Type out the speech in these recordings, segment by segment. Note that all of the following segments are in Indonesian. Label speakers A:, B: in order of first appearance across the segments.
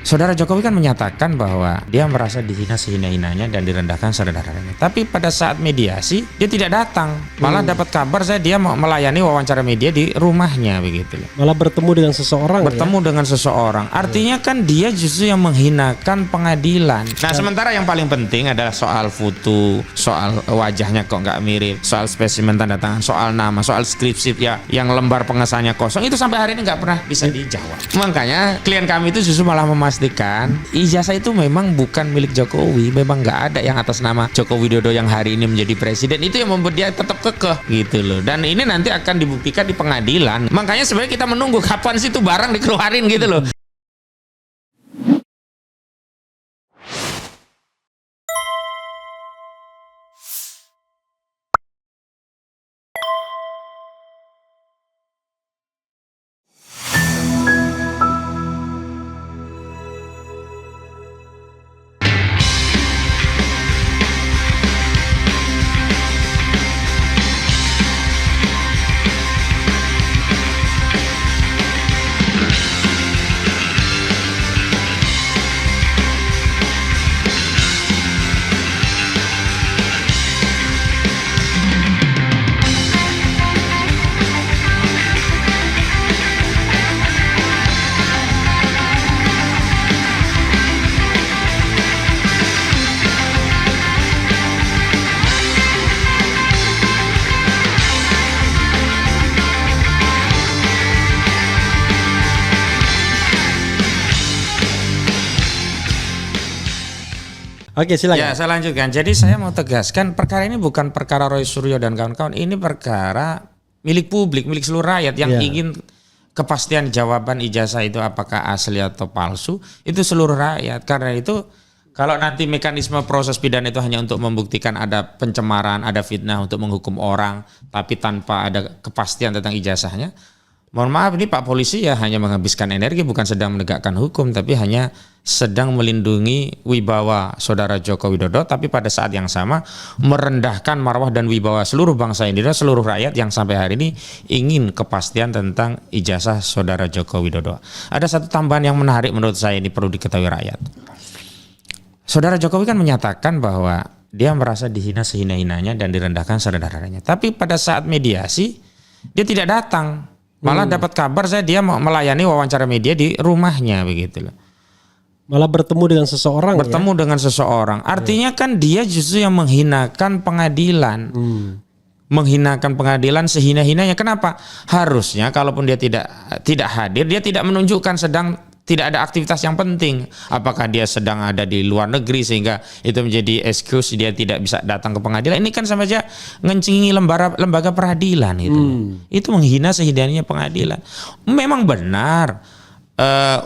A: Saudara Jokowi kan menyatakan bahwa dia merasa dihina sehina-hinanya dan direndahkan saudaranya. Tapi pada saat mediasi dia tidak datang. Malah dapat kabar dia mau melayani wawancara media di rumahnya begitu loh.
B: Malah bertemu dengan seseorang.
A: Dengan seseorang. Artinya kan dia justru yang menghinakan pengadilan. Nah, sementara yang paling penting adalah soal foto, soal wajahnya kok nggak mirip, soal spesimen tanda tangan, soal nama, soal skripsi ya yang lembar pengesahannya kosong, itu sampai hari ini nggak pernah bisa dijawab. Makanya klien kami itu justru malah memastikan ijazah itu memang bukan milik Jokowi, memang nggak ada yang atas nama Joko Widodo yang hari ini menjadi presiden. Itu yang membuat dia tetap kekeh gitu loh. Dan ini nanti akan dibuktikan di pengadilan. Makanya sebenarnya kita menunggu kapan sih itu barang dikeluarin gitu loh.
B: Oke, silakan.
A: Ya, saya lanjutkan. Jadi saya mau tegaskan perkara ini bukan perkara Roy Suryo dan kawan-kawan. Ini perkara milik publik, milik seluruh rakyat yang ingin kepastian jawaban ijazah itu apakah asli atau palsu. Itu seluruh rakyat. Karena itu kalau nanti mekanisme proses pidana itu hanya untuk membuktikan ada pencemaran, ada fitnah untuk menghukum orang, tapi tanpa ada kepastian tentang ijazahnya. Mohon maaf, ini Pak Polisi ya hanya menghabiskan energi, bukan sedang menegakkan hukum, tapi hanya sedang melindungi wibawa saudara Joko Widodo, tapi pada saat yang sama merendahkan marwah dan wibawa seluruh bangsa Indonesia, seluruh rakyat yang sampai hari ini ingin kepastian tentang ijazah saudara Joko Widodo. Ada satu tambahan yang menarik menurut saya, ini perlu diketahui rakyat. Saudara Jokowi kan menyatakan bahwa dia merasa dihina sehina-hinanya dan direndahkan saudaranya. Tapi pada saat mediasi dia tidak datang. Malah dapat kabar dia mau melayani wawancara media di rumahnya begitu loh.
B: Malah bertemu dengan seseorang.
A: Dengan seseorang. Artinya kan dia justru yang menghinakan pengadilan. Menghinakan pengadilan sehina-hinanya. Kenapa? Harusnya kalaupun dia tidak hadir, dia tidak menunjukkan tidak ada aktivitas yang penting. Apakah dia sedang ada di luar negeri sehingga itu menjadi excuse dia tidak bisa datang ke pengadilan. Ini kan sama aja ngencingi lembaga peradilan gitu. Itu menghina sehina-hinanya pengadilan. Memang benar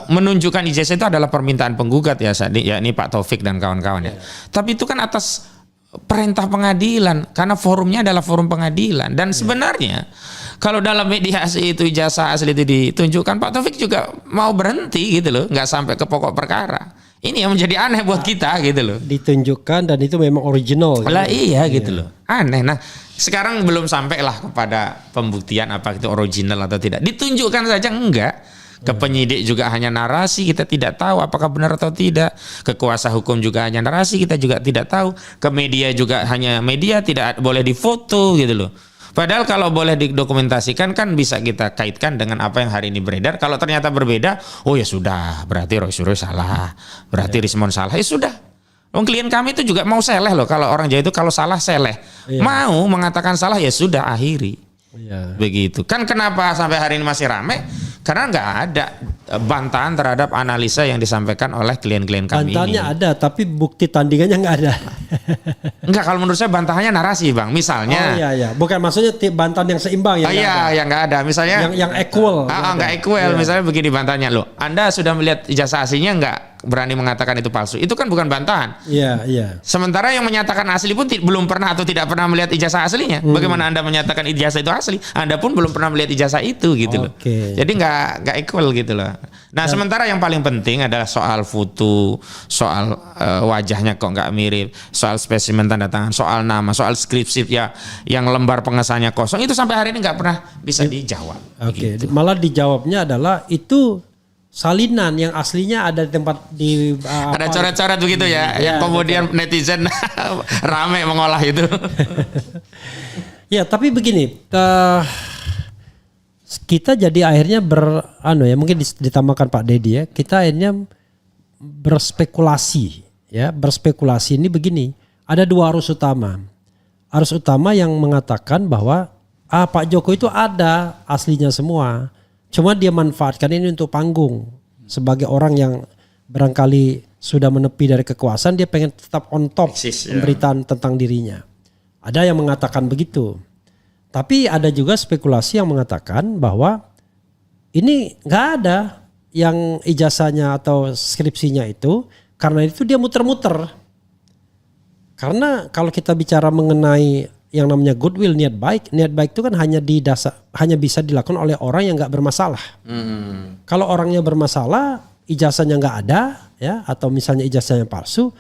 A: menunjukkan ijazah itu adalah permintaan penggugat ya ini Pak Taufik dan kawan-kawan ya. Tapi itu kan atas perintah pengadilan karena forumnya adalah forum pengadilan dan sebenarnya kalau dalam mediasi itu ijazah asli itu ditunjukkan, Pak Taufik juga mau berhenti gitu loh, nggak sampai ke pokok perkara. Ini yang menjadi aneh buat kita gitu loh.
B: Ditunjukkan dan itu memang original.
A: Lah iya gitu loh, aneh. Nah sekarang belum sampai lah kepada pembuktian apa itu original atau tidak. Ditunjukkan saja enggak. Ke penyidik juga hanya narasi, kita tidak tahu apakah benar atau tidak. Ke kuasa hukum juga hanya narasi, kita juga tidak tahu. Ke media juga hanya media, tidak boleh difoto gitu loh. Padahal kalau boleh didokumentasikan kan bisa kita kaitkan dengan apa yang hari ini beredar. Kalau ternyata berbeda, oh ya sudah, berarti Roy Suryo salah, berarti Rismon salah, ya sudah. Klien kami itu juga mau seleh loh. Kalau orang Jawa itu kalau salah seleh, mau mengatakan salah ya sudah akhiri. Begitu. Kan kenapa sampai hari ini masih ramai? Karena nggak ada bantahan terhadap analisa yang disampaikan oleh klien-klien kami.
B: Bantahannya ada, tapi bukti tandingannya nggak ada.
A: Enggak, kalau menurut saya bantahannya narasi, Bang. Misalnya.
B: Oh iya. Bukan maksudnya bantahan yang seimbang ya.
A: Yang nggak ada. Misalnya.
B: Yang equal.
A: Nggak equal. Misalnya begini bantahannya, loh. Anda sudah melihat ijazah aslinya nggak? Berani mengatakan itu palsu. Itu kan bukan bantahan.
B: Iya.
A: Sementara yang menyatakan asli pun belum pernah atau tidak pernah melihat ijazah aslinya. Bagaimana Anda menyatakan ijazah itu asli? Anda pun belum pernah melihat ijazah itu gitu loh. Jadi nggak equal gitu loh. Nah, sementara yang paling penting adalah soal foto, soal wajahnya kok nggak mirip, soal spesimen tanda tangan, soal nama, soal skripsi ya yang lembar pengesahannya kosong. Itu sampai hari ini nggak pernah bisa dijawab.
B: Gitu. Malah dijawabnya adalah itu salinan yang aslinya ada di tempat di
A: Ada coret-coret begitu ya, yang kemudian netizen rame mengolah itu.
B: Ya, tapi begini, kita jadi akhirnya mungkin ditambahkan Pak Dedi ya, kita akhirnya berspekulasi ya, berspekulasi ini begini, ada dua arus utama. Arus utama yang mengatakan bahwa Pak Jokowi itu ada aslinya semua. Cuma dia manfaatkan ini untuk panggung. Sebagai orang yang barangkali sudah menepi dari kekuasaan, dia pengen tetap on top pemberitaan tentang dirinya. Ada yang mengatakan begitu. Tapi ada juga spekulasi yang mengatakan bahwa ini nggak ada yang ijazahnya atau skripsinya itu, karena itu dia muter-muter. Karena kalau kita bicara mengenai yang namanya goodwill, niat baik itu kan hanya bisa dilakukan oleh orang yang nggak bermasalah. Kalau orangnya bermasalah, ijazahnya nggak ada, ya, atau misalnya ijazahnya palsu,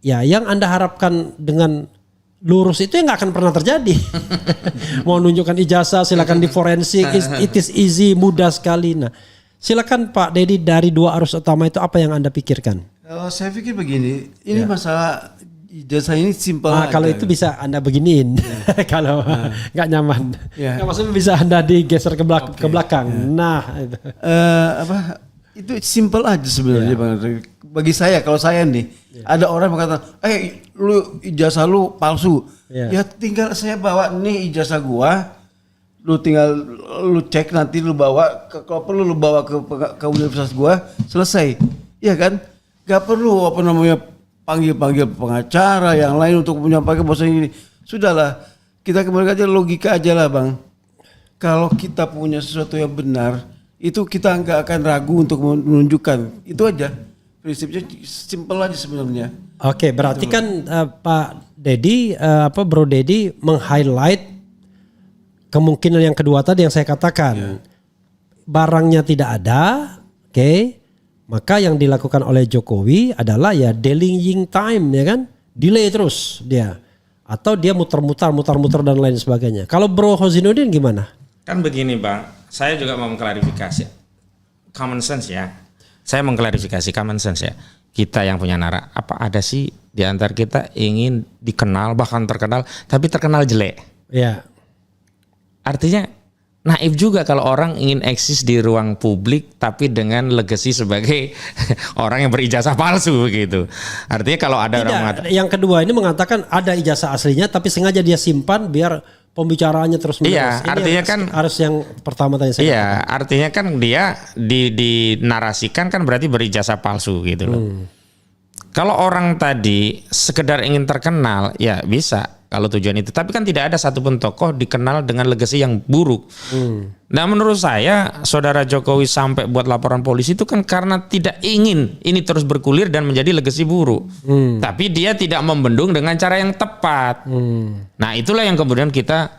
B: ya yang Anda harapkan dengan lurus itu yang nggak akan pernah terjadi. Mau nunjukkan ijazah, silakan di forensik, it is easy, mudah sekali. Nah, silakan Pak Dedi, dari dua arus utama itu apa yang Anda pikirkan?
C: Saya pikir begini, ini masalah ijazah ini simpel aja.
B: Kalau itu bisa Anda beginiin, kalau nggak nyaman. Nggak, maksudnya bisa Anda digeser ke belakang. Nah, itu.
C: Itu simpel aja sebenarnya Bang. Bagi saya, kalau saya nih, ada orang mengatakan, lu ijazah lu palsu. Ya tinggal saya bawa nih ijazah gua, lu tinggal lu cek, nanti lu bawa kalau perlu lu bawa ke universitas gua, selesai. Iya kan? Gak perlu panggil pengacara yang lain untuk menyampaikan bahwa ini. Sudahlah, kita kembali aja logika aja lah Bang. Kalau kita punya sesuatu yang benar, itu kita nggak akan ragu untuk menunjukkan. Itu aja. Prinsipnya simpel aja sebenarnya.
B: Oke, berarti itu kan Pak Dedi, Bro Dedi meng-highlight kemungkinan yang kedua tadi yang saya katakan. Barangnya tidak ada, oke. Maka yang dilakukan oleh Jokowi adalah ya delaying time, ya kan? Delay terus dia. Atau dia muter-muter dan lain sebagainya. Kalau Bro Hozinudin gimana?
A: Kan begini Bang, saya juga mau mengklarifikasi. Common sense ya. Saya mengklarifikasi common sense ya. Kita yang punya narak, apa ada sih di antara kita ingin dikenal, bahkan terkenal, tapi terkenal jelek?
B: Ya.
A: Artinya naif juga kalau orang ingin eksis di ruang publik tapi dengan legacy sebagai orang yang berijazah palsu gitu. Artinya kalau ada orang mengatakan,
B: yang kedua ini mengatakan ada ijazah aslinya tapi sengaja dia simpan biar pembicaraannya terus menerus.
A: Iya, artinya kan
B: harus yang pertama tadi saya katakan.
A: Artinya kan dia dinarasikan kan berarti berijazah palsu gitu loh. Kalau orang tadi sekedar ingin terkenal, ya bisa kalau tujuan itu. Tapi kan tidak ada satupun tokoh dikenal dengan legasi yang buruk. Nah menurut saya, Saudara Jokowi sampai buat laporan polisi itu kan karena tidak ingin ini terus bergulir dan menjadi legasi buruk. Tapi dia tidak membendung dengan cara yang tepat. Nah itulah yang kemudian kita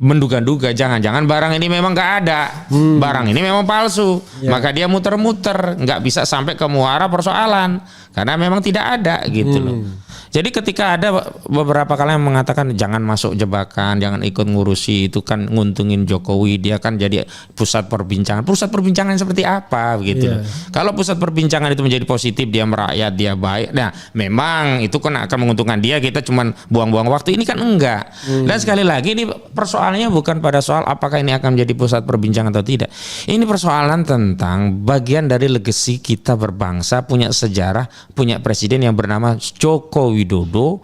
A: menduga-duga, jangan-jangan barang ini memang nggak ada, barang ini memang palsu, maka dia muter-muter, nggak bisa sampai ke muara persoalan karena memang tidak ada gitu loh. Jadi ketika ada beberapa kali yang mengatakan jangan masuk jebakan, jangan ikut ngurusi itu kan nguntungin Jokowi, dia kan jadi pusat perbincangan. Pusat perbincangan seperti apa begitu loh. Kalau pusat perbincangan itu menjadi positif, dia merakyat, dia baik. Nah, memang itu kan akan menguntungkan dia, kita cuman buang-buang waktu. Ini kan enggak. Dan sekali lagi ini persoalannya bukan pada soal apakah ini akan menjadi pusat perbincangan atau tidak. Ini persoalan tentang bagian dari legasi kita berbangsa, punya sejarah, punya presiden yang bernama Joko Widodo,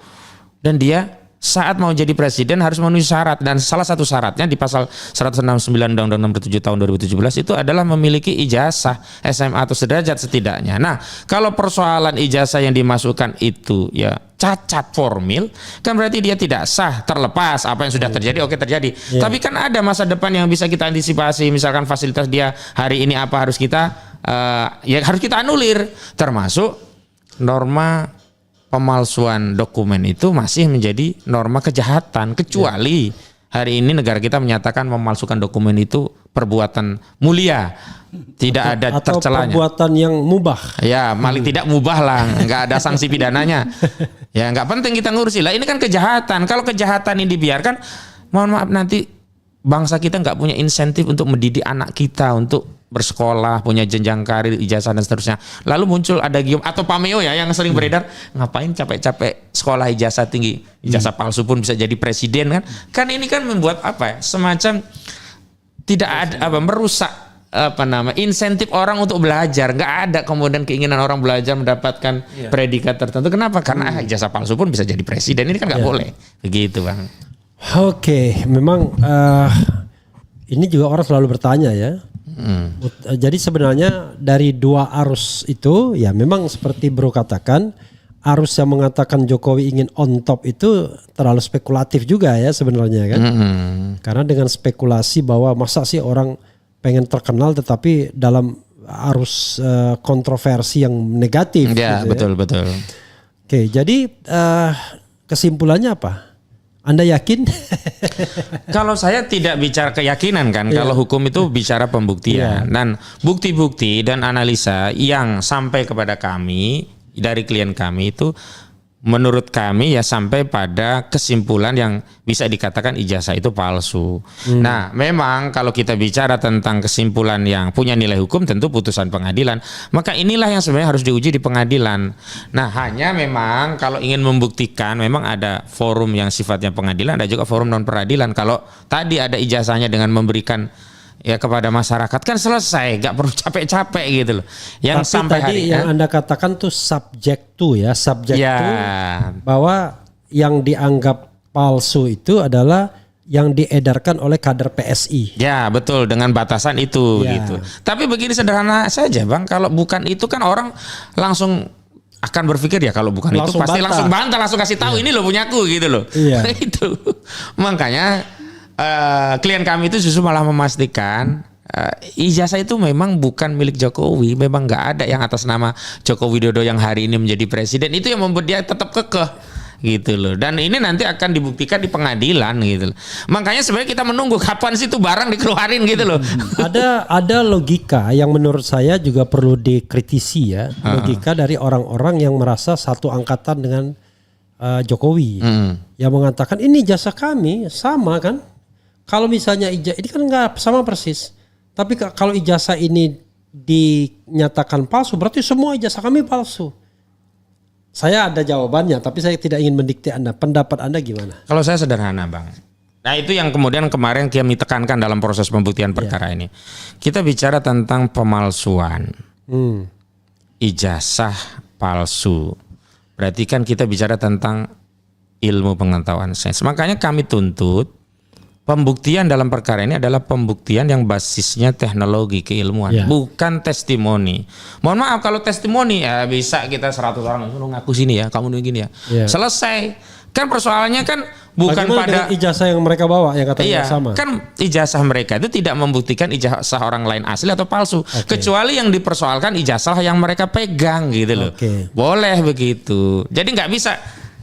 A: dan dia saat mau jadi presiden harus memenuhi syarat, dan salah satu syaratnya di pasal 169 Undang-Undang Nomor 7 Tahun 2017 itu adalah memiliki ijazah SMA atau sederajat setidaknya. Nah, kalau persoalan ijazah yang dimasukkan itu ya cacat formil, kan berarti dia tidak sah, terlepas apa yang sudah terjadi, oke terjadi. Tapi kan ada masa depan yang bisa kita antisipasi, misalkan fasilitas dia hari ini apa harus kita harus kita anulir, termasuk norma pemalsuan dokumen itu masih menjadi norma kejahatan, kecuali hari ini negara kita menyatakan memalsukan dokumen itu perbuatan mulia, tidak ada
B: atau
A: tercelanya.
B: Perbuatan yang mubah.
A: Ya, paling tidak mubah lah, nggak ada sanksi pidananya. Ya, nggak penting kita ngurusi lah. Ini kan kejahatan. Kalau kejahatan ini dibiarkan, mohon maaf nanti bangsa kita nggak punya insentif untuk mendidik anak kita untuk bersekolah, punya jenjang karir, ijazah dan seterusnya. Lalu muncul ada Gium atau Pameo ya yang sering beredar, ngapain capek-capek sekolah ijazah tinggi, ijazah palsu pun bisa jadi presiden kan? Kan ini kan membuat apa ya? Semacam tidak ada merusak insentif orang untuk belajar. Nggak ada kemudian keinginan orang belajar mendapatkan predikat tertentu. Kenapa? Karena ijazah palsu pun bisa jadi presiden. Ini kan nggak boleh. Begitu Bang.
B: Oke, memang ini juga orang selalu bertanya ya. Jadi sebenarnya dari dua arus itu ya memang seperti Bro katakan, arus yang mengatakan Jokowi ingin on top itu terlalu spekulatif juga ya sebenarnya kan. Karena dengan spekulasi bahwa masa sih orang pengen terkenal tetapi dalam arus kontroversi yang negatif.
A: Ya
B: gitu
A: betul.
B: Oke, jadi kesimpulannya apa? Anda yakin?
A: Kalau saya tidak bicara keyakinan kan, kalau hukum itu bicara pembuktian dan bukti-bukti dan analisa yang sampai kepada kami dari klien kami itu menurut kami ya sampai pada kesimpulan yang bisa dikatakan ijazah itu palsu. Nah, memang kalau kita bicara tentang kesimpulan yang punya nilai hukum tentu putusan pengadilan, maka inilah yang sebenarnya harus diuji di pengadilan. Nah, hanya memang kalau ingin membuktikan memang ada forum yang sifatnya pengadilan, ada juga forum non peradilan. Kalau tadi ada ijazahnya dengan memberikan ya kepada masyarakat kan selesai, gak perlu capek-capek gitu loh. Yang
B: tapi
A: sampai
B: tadi
A: hari
B: yang Anda katakan tuh subjek to bahwa yang dianggap palsu itu adalah yang diedarkan oleh kader PSI.
A: Ya betul, dengan batasan itu gitu. Tapi begini sederhana saja Bang, kalau bukan itu kan orang langsung akan berpikir ya kalau bukan
B: langsung
A: itu pasti
B: bantah.
A: langsung bantah, langsung kasih tahu ini loh punyaku gitu loh. Itu makanya klien kami itu justru malah memastikan ijazah itu memang bukan milik Jokowi, memang nggak ada yang atas nama Joko Widodo yang hari ini menjadi presiden. Itu yang membuat dia tetap kekeh gitu loh. Dan ini nanti akan dibuktikan di pengadilan gitu loh. Makanya sebenarnya kita menunggu kapan sih itu barang dikeluarin gitu loh.
B: Ada logika yang menurut saya juga perlu dikritisi ya, logika dari orang-orang yang merasa satu angkatan dengan Jokowi, yang mengatakan ini jasa kami sama kan. Kalau misalnya ini kan nggak sama persis. Tapi kalau ijazah ini dinyatakan palsu, berarti semua ijazah kami palsu. Saya ada jawabannya, tapi saya tidak ingin mendikte Anda. Pendapat Anda gimana?
A: Kalau saya sederhana Bang. Nah itu yang kemudian kemarin kami tekankan dalam proses pembuktian perkara ini. Kita bicara tentang pemalsuan. Ijazah palsu. Berarti kan kita bicara tentang ilmu pengetahuan sains. Makanya kami tuntut pembuktian dalam perkara ini adalah pembuktian yang basisnya teknologi keilmuan, bukan testimoni. Mohon maaf kalau testimoni ya bisa kita 100 orang lu ngaku sini ya, kamu gini ya. Selesai. Kan persoalannya kan bukan pada
B: ijazah yang mereka bawa yang katanya sama.
A: Kan ijazah mereka itu tidak membuktikan ijazah orang lain asli atau palsu. Kecuali yang dipersoalkan ijazah yang mereka pegang gitu loh. Boleh begitu. Jadi nggak bisa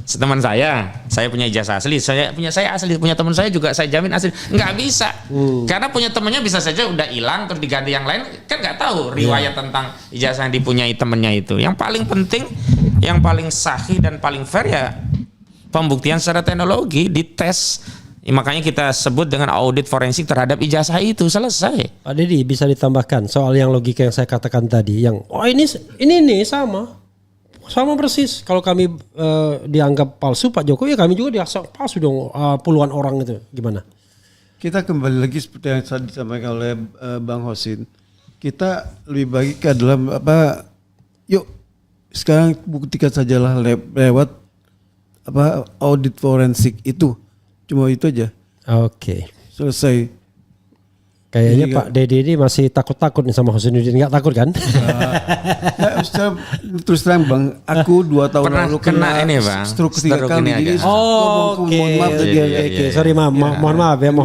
A: teman saya punya ijazah asli, saya asli, punya teman saya juga saya jamin asli, nggak bisa, karena punya temannya bisa saja udah hilang terus diganti yang lain, kan nggak tahu riwayat tentang ijazah yang dipunyai temannya itu. Yang paling penting, yang paling sahih dan paling fair ya pembuktian secara teknologi, dites. Makanya kita sebut dengan audit forensik terhadap ijazah itu, selesai.
B: Pak Deddy bisa ditambahkan soal yang logika yang saya katakan tadi, yang ini nih sama persis. Kalau kami dianggap palsu Pak Jokowi, ya kami juga dianggap palsu dong puluhan orang itu. Gimana?
C: Kita kembali lagi seperti yang tadi disampaikan oleh Bang Hosin. Kita lebih baik ke dalam yuk sekarang buktikan sajalah lewat audit forensik itu. Cuma itu aja.
B: Oke.
C: Selesai.
B: Kayaknya Pak Deddy ini masih takut-takut nih sama Hosinuddin. Nggak takut kan?
C: Terus terang Bang, aku 2 tahun lalu kena
A: ini Bang,
C: stroke 3 kali. Jadi
B: Oke. Sorry mohon maaf ya.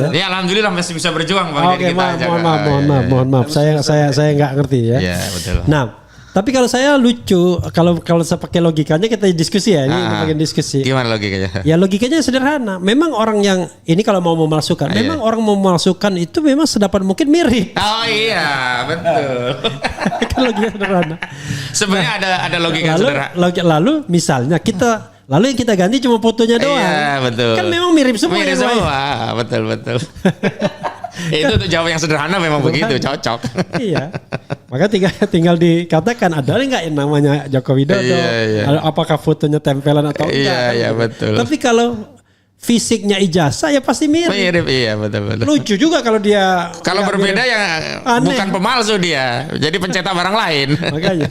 A: Ya alhamdulillah masih bisa berjuang Bang.
B: Oke, mohon maaf. Saya nggak ngerti ya.
A: Iya betul.
B: Nah, tapi kalau saya lucu, kalau saya pakai logikanya kita diskusi ya, ini bagian diskusi.
A: Gimana logikanya?
B: Ya logikanya sederhana. Memang orang yang ini kalau mau memalsukan, memang orang mau memalsukan itu memang sedapat mungkin mirip.
A: Oh iya, betul.
B: Kan logika sederhana.
A: Sebenarnya ada logika sederhana.
B: Lalu misalnya lalu yang kita ganti cuma fotonya doang.
A: Iya, betul.
B: Kan memang mirip semua.
A: Mirip semua, betul. Itu untuk jawab yang sederhana memang begitu, cocok.
B: Iya. Maka tinggal dikatakan ada nggak yang namanya Joko Widodo?
A: Iya.
B: Apakah fotonya tempelan atau enggak?
A: Iya, betul.
B: Tapi kalau fisiknya ijazah ya pasti mirip.
A: Mirip, iya betul.
B: Lucu juga kalau dia.
A: Kalau berbeda ya
B: Aneh.
A: bukan pemalsu dia, jadi pencetak barang lain.
B: Makanya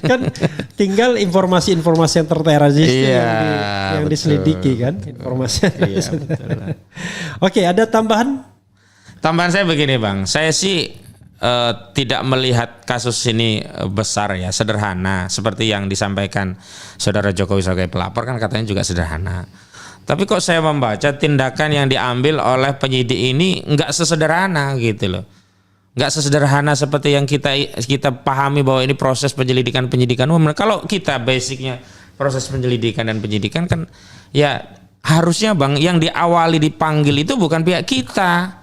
B: kan tinggal informasi-informasi yang tertera yang diselidiki kan informasi.
A: Iya, betul.
B: Oke, ada tambahan?
A: Tambahan saya begini Bang, saya sih tidak melihat kasus ini besar ya, sederhana seperti yang disampaikan Saudara Jokowi sebagai pelapor kan katanya juga sederhana. Tapi kok saya membaca tindakan yang diambil oleh penyidik ini nggak sesederhana gitu loh. Nggak sesederhana seperti yang kita pahami bahwa ini proses penyidikan umum. Kalau kita basicnya proses penyelidikan dan penyidikan kan ya harusnya Bang yang diawali dipanggil itu bukan pihak kita.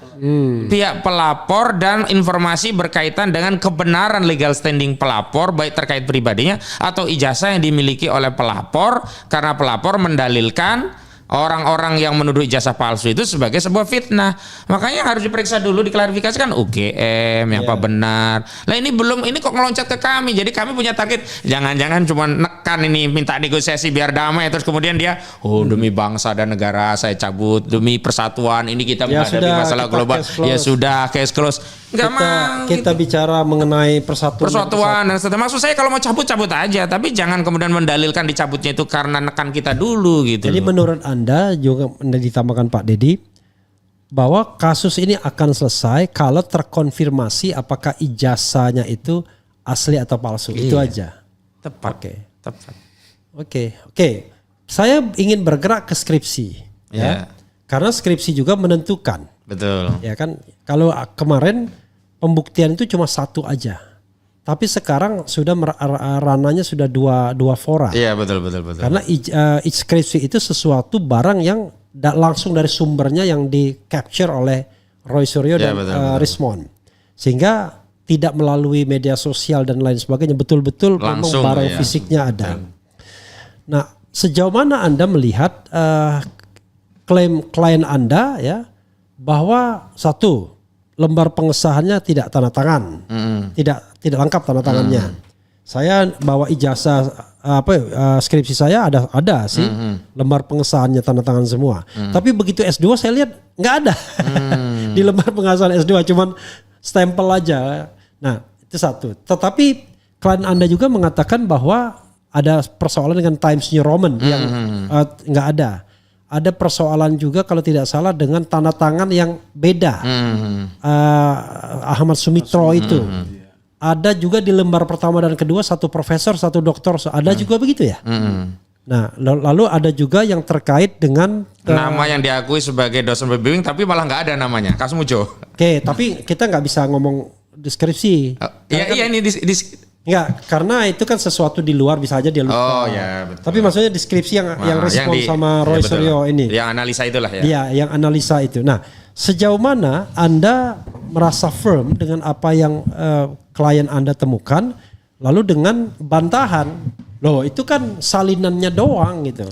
A: Pihak pelapor dan informasi berkaitan dengan kebenaran legal standing pelapor baik terkait pribadinya atau ijazah yang dimiliki oleh pelapor karena pelapor mendalilkan orang-orang yang menuduh ijazah palsu itu sebagai sebuah fitnah. Makanya harus diperiksa dulu, diklarifikasikan UGM yang apa benar. Lah ini kok ngeloncat ke kami. Jadi kami punya target jangan-jangan cuma nekan ini minta negosiasi biar damai terus kemudian dia demi bangsa dan negara saya cabut, demi persatuan ini kita menghadapi masalah global. Ya sudah case close.
B: Kita bicara mengenai
A: persatuan dan seterusnya. Maksud saya kalau mau cabut aja, tapi jangan kemudian mendalilkan dicabutnya itu karena nekan kita dulu gitu.
B: Jadi menurut Anda juga ditambahkan Pak Dedi bahwa kasus ini akan selesai kalau terkonfirmasi apakah ijazahnya itu asli atau palsu. Itu aja.
A: Tepat. Tepat.
B: Oke. Saya ingin bergerak ke skripsi ya. Karena skripsi juga menentukan.
A: Betul.
B: Ya kan kalau kemarin pembuktian itu cuma satu aja. Tapi sekarang sudah ranahnya sudah dua fora.
A: Iya betul.
B: Karena skripsi itu sesuatu barang yang langsung dari sumbernya yang di capture oleh Roy Suryo dan Rismond. Sehingga tidak melalui media sosial dan lain sebagainya, betul-betul memang barang fisiknya ada. Nah, sejauh mana Anda melihat klaim klien Anda ya bahwa satu lembar pengesahannya tidak tanda tangan, tidak lengkap tanda tangannya. Saya bawa ijazah skripsi saya ada sih lembar pengesahannya tanda tangan semua. Tapi begitu S2 saya lihat nggak ada di lembar pengesahan S2, cuman stempel aja. Nah itu satu. Tetapi klien Anda juga mengatakan bahwa ada persoalan dengan Times New Roman yang nggak ada. Ada persoalan juga kalau tidak salah dengan tanda tangan yang beda. Ahmad Sumitro itu. Ada juga di lembar pertama dan kedua satu profesor, satu doktor. Ada juga begitu ya? Nah lalu ada juga yang terkait dengan
A: nama yang diakui sebagai dosen pembimbing tapi malah nggak ada namanya. Kasmujo.
B: Oke, tapi kita nggak bisa ngomong deskripsi.
A: Iya ini
B: Enggak, karena itu kan sesuatu di luar bisa aja dia lupa.
A: Oh ya betul.
B: Tapi maksudnya deskripsi yang respon sama Roy Suryo ini.
A: Yang analisa itulah ya.
B: Iya, yang analisa itu. Nah, sejauh mana Anda merasa firm dengan apa yang klien Anda temukan, lalu dengan bantahan, loh itu kan salinannya doang gitu.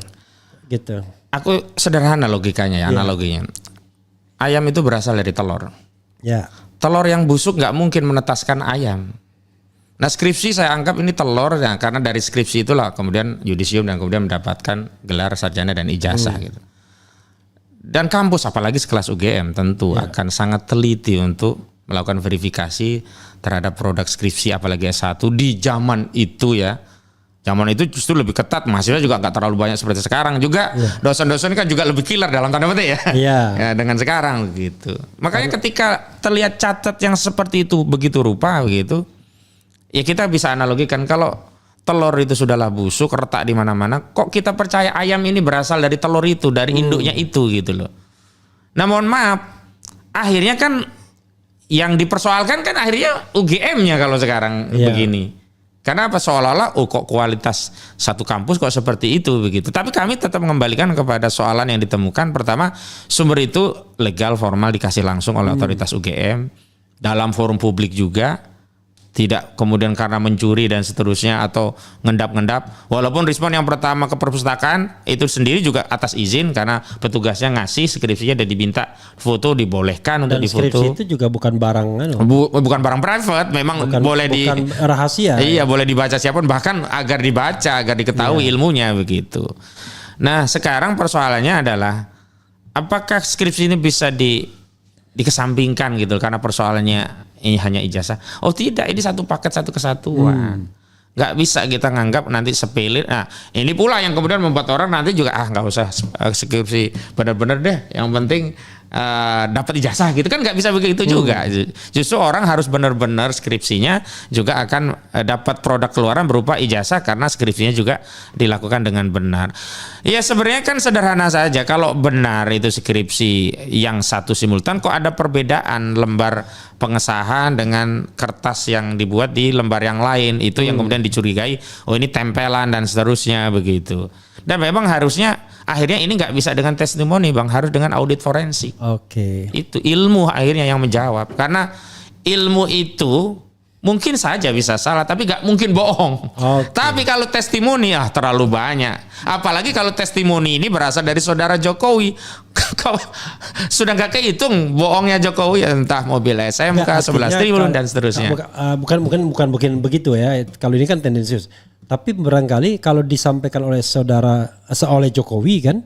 A: Aku sederhana logikanya ya, analoginya. Ayam itu berasal dari telur.
B: Ya.
A: Telur yang busuk nggak mungkin menetaskan ayam. Nah skripsi saya anggap ini telur ya, karena dari skripsi itulah kemudian yudisium dan kemudian mendapatkan gelar sarjana dan ijazah gitu. Dan kampus apalagi sekelas UGM tentu akan sangat teliti untuk melakukan verifikasi terhadap produk skripsi apalagi S1 di zaman itu ya. Zaman itu justru lebih ketat, mahasiswa juga nggak terlalu banyak seperti sekarang juga. Dosen-dosen kan juga lebih killer dalam tanda petik ya. Ya dengan sekarang gitu. Makanya ketika terlihat catat yang seperti itu begitu rupa begitu, ya kita bisa analogikan kalau telur itu sudahlah busuk, retak di mana-mana, kok kita percaya ayam ini berasal dari telur itu, dari induknya itu gitu loh. Nah mohon maaf, akhirnya kan yang dipersoalkan kan akhirnya UGM-nya kalau sekarang begini. Karena apa seolah-olah kok kualitas satu kampus kok seperti itu begitu. Tapi kami tetap mengembalikan kepada soalan yang ditemukan. Pertama, sumber itu legal formal dikasih langsung oleh otoritas UGM dalam forum publik juga. tidak kemudian karena mencuri dan seterusnya atau ngendap-ngendap. Walaupun respon yang pertama ke perpustakaan itu sendiri juga atas izin karena petugasnya ngasih skripsinya dan diminta foto, dibolehkan untuk
B: Dan
A: difoto.
B: skripsi itu juga bukan barang
A: Bukan barang private, memang boleh
B: bukan rahasia.
A: Iya, boleh dibaca siapapun, bahkan agar dibaca, agar diketahui ilmunya begitu. Nah, sekarang persoalannya adalah apakah skripsi ini bisa dikesampingkan gitu karena persoalannya ini hanya ijazah. Oh tidak, ini satu paket, satu kesatuan. Nggak bisa kita nganggap nanti sepele. Nah ini pula yang kemudian membuat orang nanti juga nggak usah skripsi benar-benar deh. Yang penting dapat ijazah gitu kan, nggak bisa begitu juga. Justru orang harus benar-benar skripsinya juga akan dapat produk keluaran berupa ijazah karena skripsinya juga dilakukan dengan benar. Ya sebenarnya kan sederhana saja, kalau benar itu skripsi yang satu simultan, kok ada perbedaan lembar pengesahan dengan kertas yang dibuat di lembar yang lain, itu yang kemudian dicurigai, oh ini tempelan dan seterusnya begitu. Dan memang harusnya akhirnya ini nggak bisa dengan testimoni Bang, harus dengan audit forensik.
B: Oke.
A: Itu ilmu akhirnya yang menjawab, karena ilmu itu mungkin saja bisa salah tapi nggak mungkin bohong. Tapi kalau testimoni terlalu banyak, apalagi kalau testimoni ini berasal dari saudara Jokowi. Sudah nggak kehitung bohongnya Jokowi, entah mobil SMK 11 triliun dan seterusnya.
B: Bukan begitu ya. Kalau ini kan tendensius. Tapi barangkali kalau disampaikan oleh oleh Jokowi kan,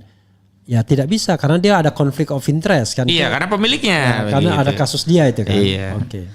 B: ya tidak bisa karena dia ada konflik of interest kan.
A: Iya, karena pemiliknya.
B: Ya, karena ada kasus dia itu kan.
A: Iya.
B: Oke.